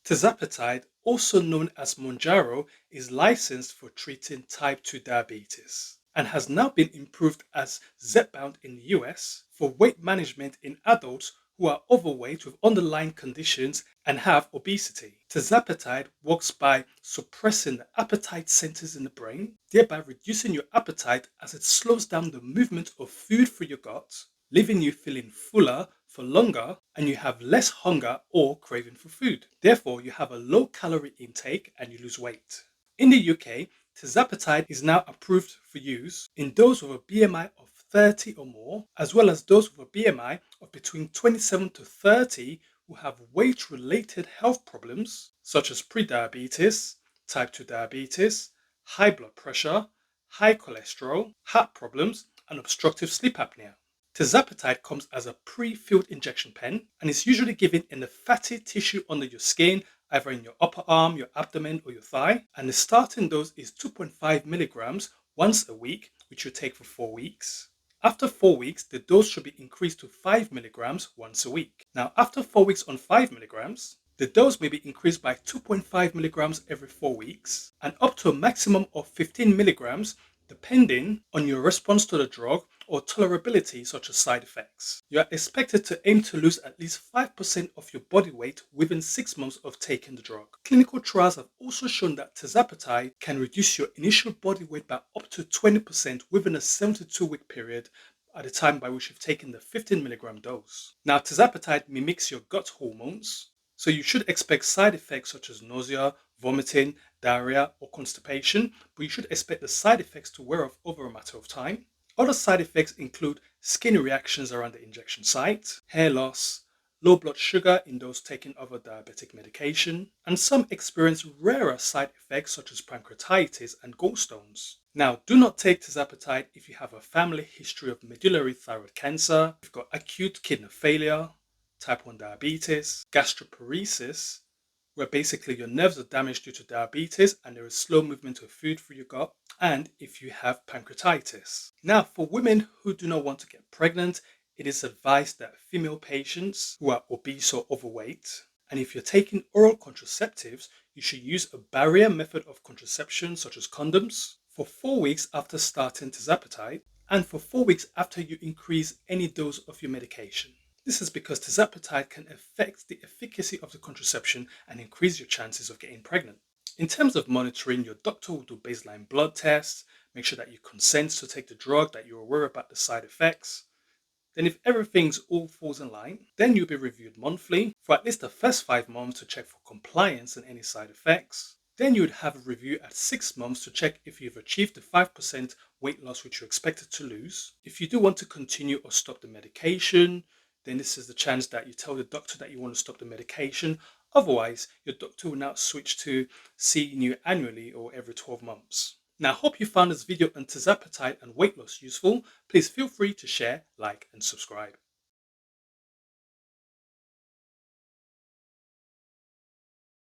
Tirzepatide, also known as Mounjaro, is licensed for treating type 2 diabetes and has now been improved as Zepbound in the US for weight management in adults who are overweight with underlying conditions and have obesity. Tirzepatide works by suppressing the appetite centers in the brain, thereby reducing your appetite as it slows down the movement of food through your gut, leaving you feeling fuller for longer and you have less hunger or craving for food. Therefore, you have a low calorie intake and you lose weight. In the UK, Tirzepatide is now approved for use in those with a BMI of 30 or more, as well as those with a BMI of between 27 to 30 who have weight-related health problems such as prediabetes, type 2 diabetes, high blood pressure, high cholesterol, heart problems, and obstructive sleep apnea. Tirzepatide comes as a pre-filled injection pen and is usually given in the fatty tissue under your skin, either in your upper arm, your abdomen, or your thigh. And the starting dose is 2.5 milligrams once a week, which you take for 4 weeks. After 4 weeks, the dose should be increased to 5 milligrams once a week. Now, after 4 weeks on 5 milligrams, the dose may be increased by 2.5 milligrams every 4 weeks and up to a maximum of 15 milligrams depending on your response to the drug or tolerability such as side effects. You are expected to aim to lose at least 5% of your body weight within 6 months of taking the drug. Clinical trials have also shown that Tirzepatide can reduce your initial body weight by up to 20% within a 72-week period at the time by which you've taken the 15 milligram dose. Now, Tirzepatide mimics your gut hormones, so you should expect side effects such as nausea, vomiting, diarrhea, or constipation, but you should expect the side effects to wear off over a matter of time. Other side effects include skin reactions around the injection site, hair loss, low blood sugar in those taking other diabetic medication, and some experience rarer side effects such as pancreatitis and gallstones. Now, do not take Tirzepatide if you have a family history of medullary thyroid cancer, you've got acute kidney failure, type 1 diabetes, gastroparesis, where basically your nerves are damaged due to diabetes and there is slow movement of food through your gut, and if you have pancreatitis. Now, for women who do not want to get pregnant, it is advised that female patients who are obese or overweight, and if you're taking oral contraceptives, you should use a barrier method of contraception such as condoms for 4 weeks after starting Tirzepatide and for 4 weeks after you increase any dose of your medication. This is because Tirzepatide can affect the efficacy of the contraception and increase your chances of getting pregnant. In terms of monitoring, your doctor will do baseline blood tests, make sure that you consent to take the drug, that you're aware about the side effects. Then if everything's all falls in line, then you'll be reviewed monthly for at least the first 5 months to check for compliance and any side effects. Then you would have a review at 6 months to check if you've achieved the 5% weight loss which you're expected to lose. If you do want to continue or stop the medication, then this is the chance that you tell the doctor that you want to stop the medication. Otherwise, your doctor will now switch to seeing you annually or every 12 months. Now, I hope you found this video on Tirzepatide and weight loss useful. Please feel free to share, like, and subscribe.